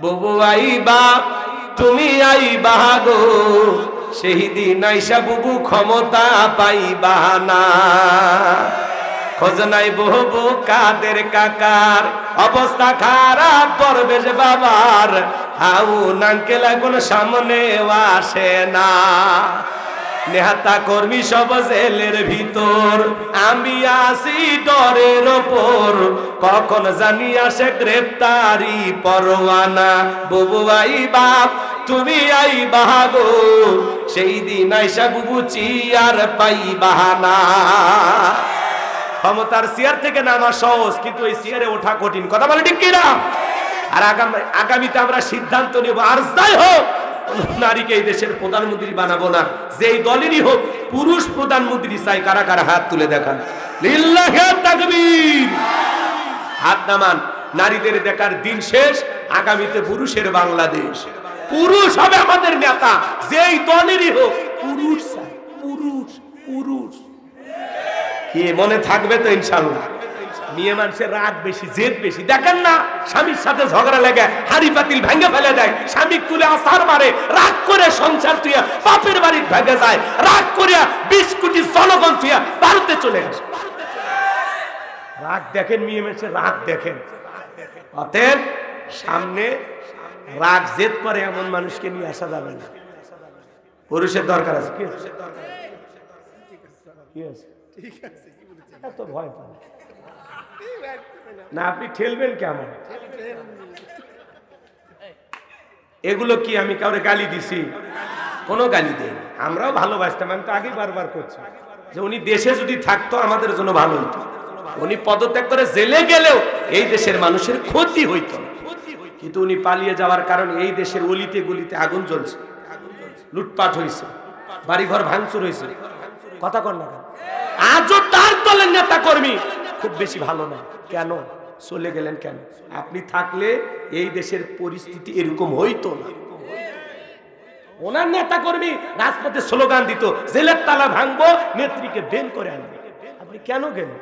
বুবু আইবা তুমি আইবা গো, সেই দিন আইসা বুবু ক্ষমতা পাইবা না। খোঁজ নাই বুবু কাদের কাকার, অবস্থা খারাপ দরবেশ বাবার, হাউন আঙ্কেল এখন সামনে আসে না। নেহাতা কর্মী সব জেলের ভিতর, আমি আসি ডরের ওপর, কখন জানি আসে গ্রেপ্তারি পরোয়ানা। বুবু আইবা তুমি আইবা গো, সেই দিন আইসা বুবু চিয়ার পাইবা না। ক্ষমতার চেয়ার থেকে নামা সহজ, কিন্তু এই চেয়ারে ওঠা কঠিন। কথা বলে ঠিক কিনা? আর আগামীতে আমরা সিদ্ধান্ত নেব, আর যাই হোক নারীকে এই দেশের প্রধানমন্ত্রী বানাবো না। যেই দলেরই হোক পুরুষ প্রধানমন্ত্রী চাই। কারা কারা হাত তুলে দেখান, লিল্লাহি তাকবীর। হাত নামান। নারীদের দেখার দিন শেষ, আগামীতে পুরুষের বাংলাদেশ। পুরুষ হবে আমাদের নেতা, যেই দলেরই হোক পুরুষ চাই। পুরুষ পুরুষ কি মনে থাকবে তো ইনশাআল্লাহ। মেয়ে মানুষের রাগ বেশি, জেদ বেশি। দেখেন না, স্বামীর সাথে ঝগড়া লাগে হাড়ি পাতিল ভেঙে ফেলে দেয়, স্বামী তুলে আসার মারে, রাগ করে সংসার তুইয়া বাপের বাড়ির ভেঙে যায়, রাগ করিয়া 20 কোটি জনগণ তুইয়া ভারতে চলে আসে। রাগ দেখেন, মেয়ে মানুষের রাগ দেখেন। অতএব সামনে রাগ জেদ করে এমন মানুষকে নিয়ে আসা যাবে না। পুরুষের দরকার আছে। কি আছে? ঠিক আছে, এত ভয় পান না, আপনি ঠেলবেন কেমন? এগুলো কি আমি কাউরে গালি দিছি? কোনো গালি দেই। আমরাও ভালোবাসতাম। আমি তো আগেই বারবার করছি যে উনি দেশে যদি থাকতো আমাদের জন্য ভালো হইতো। উনি পদত্যাগ করে জেলে গেলেও এই দেশের মানুষের ক্ষতি হইতো না, কিন্তু উনি পালিয়ে যাওয়ার কারণে এই দেশের অলিতে গলিতে আগুন জ্বলছে, লুটপাট হয়েছে, বাড়িঘর ভাঙচুর হয়েছে। কথা কর না কেন? আজও তার দলের নেতা কর্মী খুব বেশি ভালো না। কেন চলে গেলেন? কেন? আপনি থাকলে এই দেশের পরিস্থিতি এরকম হইতো না। ওনার নেতা কর্মী রাজপথে স্লোগান দিত, জেলের তালা ভাঙবো, নেত্রীকে বের করে আনবে। আপনি কেন গেলেন?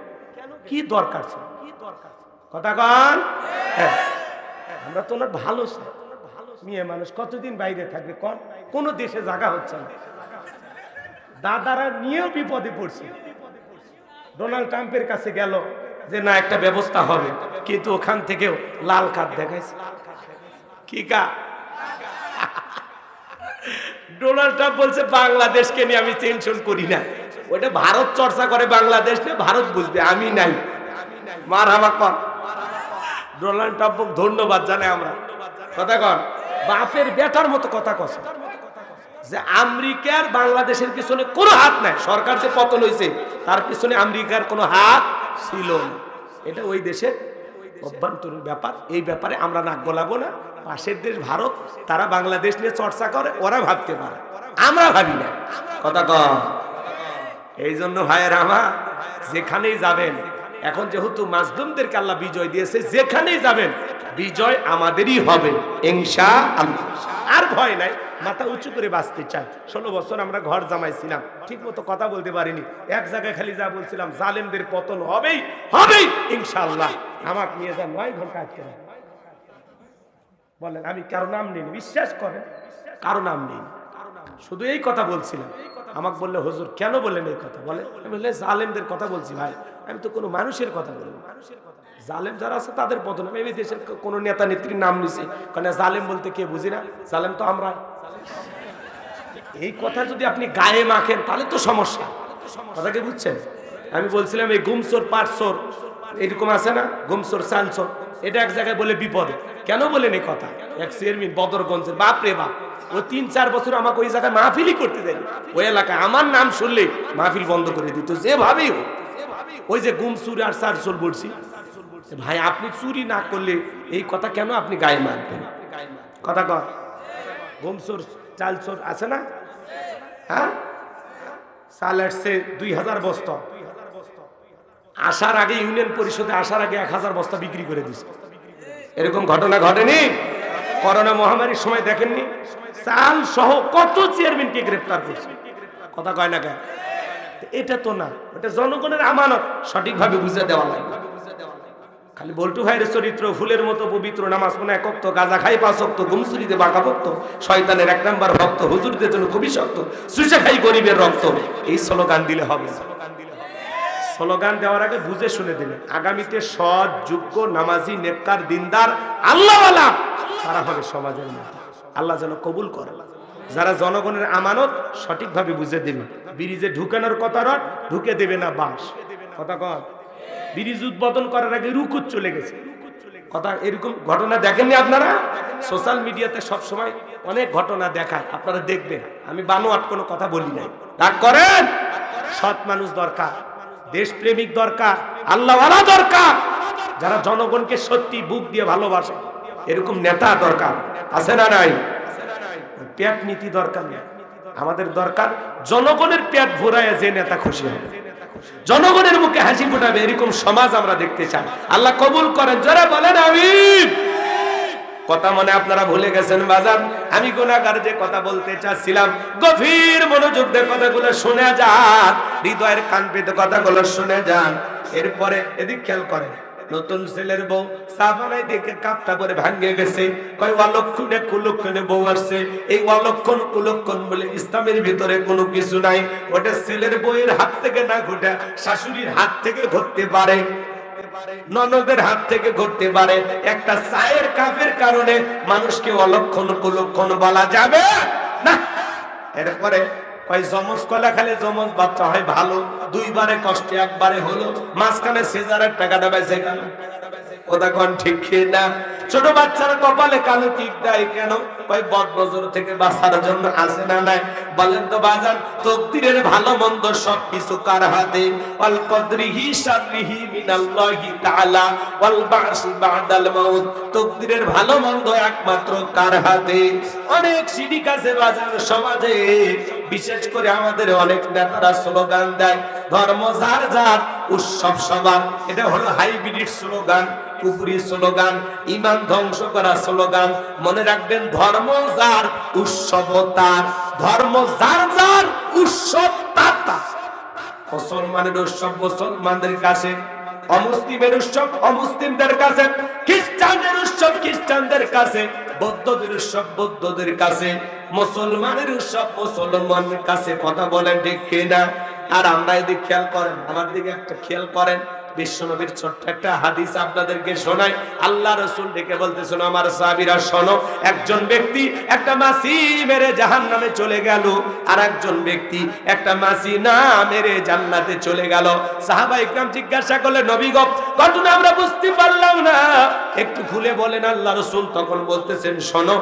কি দরকার ছিল? কথা কন। হ্যাঁ, আমরা তো ওনার ভালো চাই। মেয়ে মানুষ কতদিন বাইরে থাকবে? কোন দেশে জায়গা হচ্ছে না। দাদারা নিয়েও বিপদে পড়ছে। ডোনাল্ড ট্রাম্পের কাছে গেল যে না একটা ব্যবস্থা হবে, কিন্তু ওখান থেকেও লাল কার্ড দেখাইছে। কি কা? ডোনাল্ড ট্রাম্প বলছে বাংলাদেশকে নিয়ে আমি টেনশন করি না, ওটা ভারত চর্চা করে, বাংলাদেশ নিয়ে ভারত বুঝবে, আমি নাই। মারহাবা কর। ডোনাল্ড ট্রাম্প ধন্যবাদ জানাই আমরা। কথা কর, বাপের বেটার মতো কথা কস যে আমেরিকার বাংলাদেশের পিছনে কোনো হাত নাই। সরকার যে পতন হয়েছে তার পিছনে আমেরিকার কোনো হাত ছিল না। এটা ওই দেশের অভ্যন্তরীণ ব্যাপার। এই ব্যাপারে আমরা নাক গলাবো না। পাশের দেশ ভারত, তারা বাংলাদেশ নিয়ে চর্চা করে, ওরা ভাবতে পারে, আমরা ভাবি না। কথা কম। এই জন্য ভাইয়ের আমার যেখানেই যাবেন, এখন যেহেতু মাজলুমদেরকে আল্লাহ বিজয় দিয়েছে, যেখানেই যাবেন বিজয় আমাদেরই হবে ইনশাআল্লাহ। আর ভয় নাই, মাথা উঁচু করে বাঁচতে চাই। 16 বছর আমরা ঘর জামাইছিলাম, ঠিক মতো কথা বলতে পারিনি। এক জায়গায় খালি যা বলছিলাম, জালেমদের পতন হবেই হবেই ইনশাআল্লাহ। আমাকে নিয়ে যান 9 ঘন্টা আটকে বলেন, আমি কারো নাম নিন, বিশ্বাস করেন কারো নাম নিন, শুধু এই কথা বলছিলাম। আমাকে বললে হুজুর কেন বললেন এই কথা? বলে আমি বললে জালেমদের কথা বলছি। ভাই আমি তো কোনো মানুষের কথা বলবো। জালেম যারা আছে তাদের পতন। আমি এই দেশের কোনো নেতা নেত্রীর নাম নিছি, কারণ জালেম বলতে কে বুঝি না, জালেম তো আমরা। এই কথা যদি আপনি গায়ে মাখেন তাহলে তো সমস্যা। কথা কি বুঝছেন? আমি বলছিলাম এই গুমচোর পাটচোর এরকম আছে না, গুমচোর চালচোর, এটা এক জায়গায় বলে বিপদে। কেন বলেন এই কথা? এক চেয়ারম্যান বদরগঞ্জের, বাপ রে বাপ, ও 3-4 বছর আমাকে ওই জায়গায় মাহফিলই করতে দেয়নি। ওই এলাকায় আমার নাম শুনলে মাহফিল বন্ধ করে দিত, যেভাবেই হোক। ওই যে গুম চুরি আর চারচোর বলছি, ভাই আপনি চুরি না করলে এই কথা কেন আপনি গায়ে মারবেন? কথা কর। গুমচোর চালচোর আছে না? হ্যাঁ, চাল আসছে 2000 বস্তা, আসার আগে ইউনিয়ন পরিষদে আসার আগে 1000 বস্তা বিক্রি করে দিচ্ছে। এরকম ঘটনা ঘটেনি? করোনা মহামারীর সময় দেখেননি? চাল সহ কত চেয়ারম্যানকে গ্রেফতার করছে। কথা কয় না কেন? এটা তো না, এটা জনগণের আমানত, সঠিকভাবে বুঝে দেওয়া লাগবে। খালি বল্টু ভাইয়ের চরিত্র ফুলের মতো পবিত্র, নামাজ পড়ে এক ওয়াক্ত, গাঁজা খাই 5 ওয়াক্ত, ঘুমসুরিতে বাঁকা ভক্ত, শয়তানের 1 নাম্বার ভক্ত, হুজুরদের জন্য খুবই শক্ত, সুসা খাই গরিবের রক্ত। এই স্লোগান দিলে হবে না। স্লোগান দেওয়ার আগে বুঝে শুনে দিলেন, আগামীতে সৎ, যোগ্য, নামাজি, নেককার, দিনদার, আল্লাহওয়ালা তারা হবে সমাজের নেতা। আল্লাহ যেন কবুল করে। যারা জনগণের আমানত সঠিকভাবে বুঝে দেবে। ব্রিজে ঢুকানোর কথা রট, ঢুকে দেবে না বাঁশ। কথা কন, ব্রিজ উদ্বোধন করার আগে রুকুত চলে গেছে কথা। এরকম ঘটনা দেখেননি আপনারা? সোশ্যাল মিডিয়াতে সব সময় অনেক ঘটনা দেখায়, আপনারা দেখবেন। আমি বানোয়াট কোনো কথা বলি নাই, রাগ করেন। সৎ মানুষ দরকার, দেশপ্রেমিক দরকার, আল্লাহওয়ালা দরকার, যারা জনগণকে সত্যি বুক দিয়ে ভালোবাসে, এরকম নেতা দরকার। আছে না নাই? পেট নীতি দরকার নেই, আমাদের দরকার জনগণের পেট ভরায় যে নেতা খুশি হবে, জনগণের মুখে হাসি ফোটাবে, এরকম সমাজ আমরা দেখতে চাই। আল্লাহ কবুল করেন, যারা বলেন আমিন। কথা মনে আপনারা ভুলে গেছেন বাজান, আমি গুনাহগার যে কথা বলতে চাচ্ছিলাম, গভীর মনোযোগ দিয়ে কথাগুলো শুনে যান, হৃদয়ের কান পেতে কথাগুলো শুনে যান। এরপরে এদিক খেয়াল করেন, নতুন ছেলের বউ সাবানাই দেখে কাপটা পরে ভাঙ্গে গেছে, কয় অলক্ষণে কুলক্ষণে বউ আসছে। এই অলক্ষণ কুলক্ষণ বলে ইসলামের ভিতরে কোনো কিছু নাই। ওটা ছেলের বউয়ের হাত থেকে না ঘটে, শাশুড়ির হাত থেকে ঘটতে পারে, ননদের হাত থেকে ঘটতে পারে। একটা চায়ের কাপের কারণে মানুষকে অলক্ষণ কুলক্ষণ বলা যাবে না। এরপরে কয় জমজ কলা খালে জমজ বাচ্চা হয় ভালো, 2 বারে কষ্টে 1 বারে হলো, মাঝখানে সিজারের টাকাটা বেঁচে গেল। ওটা কোন ঠিক না? ছোট বাচ্চার কপালে কালো টিক দেয় কেন? কয় বদনজর থেকে বাঁচার জন্য। আছে না নাই? বলেন তো বাজান, তকদিরের ভালো মন্দ সবকিছু কার হাতে? ওয়াল কদরিহি শাররিহি মিনাল্লাহি তাআলা ওয়াল বা'সি বা'দাল মাউত। তকদিরের ভালো মন্দ একমাত্র কার হাতে? অনেক সিডিক আছে বাজান সমাজে, বিশেষ করে আমাদের অনেক নেতারা স্লোগান দেয়, ধর্ম যার যার, উৎসব সবার। এটা হলো হাইব্রিড স্লোগান, কুফরি স্লোগান, ঈমান ধ্বংস করা স্লোগান। মনে রাখবেন, ধর্ম যার, উৎসব তার। ধর্ম যার যার, উৎসব তার তার। মুসলমানের উৎসব মুসলমানদের কাছে, অমুসলিমের উৎসব অমুসলিমদের কাছে, খ্রিস্টানদের উৎসব খ্রিস্টানদের কাছে, বৌদ্ধদের উৎসব বৌদ্ধদের কাছে, মুসলমানের উৎসব মুসলমানের কাছে। কথা বলেন ঠিক কিনা? আর আমরা এদিকে খেয়াল করেন, আমার দিকে একটা খেয়াল করেন। বিশ্বনবীর ছোট্ট একটা হাদিস আপনাদেরকে শোনাই। আল্লাহ রাসূল ডেকে বলতেছেন, আমার সাহাবীরা শোনো, একজন ব্যক্তি একটা মাছি মেরে জাহান্নামে চলে গেল, আর একজন ব্যক্তি একটা মাছি না মেরে জান্নাতে চলে গেল। সাহাবায়ে কেরাম জিজ্ঞাসা করলেন, নবী গো, ঘটনা আমরা বুঝতে পারলাম না, একটু খুলে বলেন। আল্লাহ রাসূল তখন বলতেছেন, শোনো,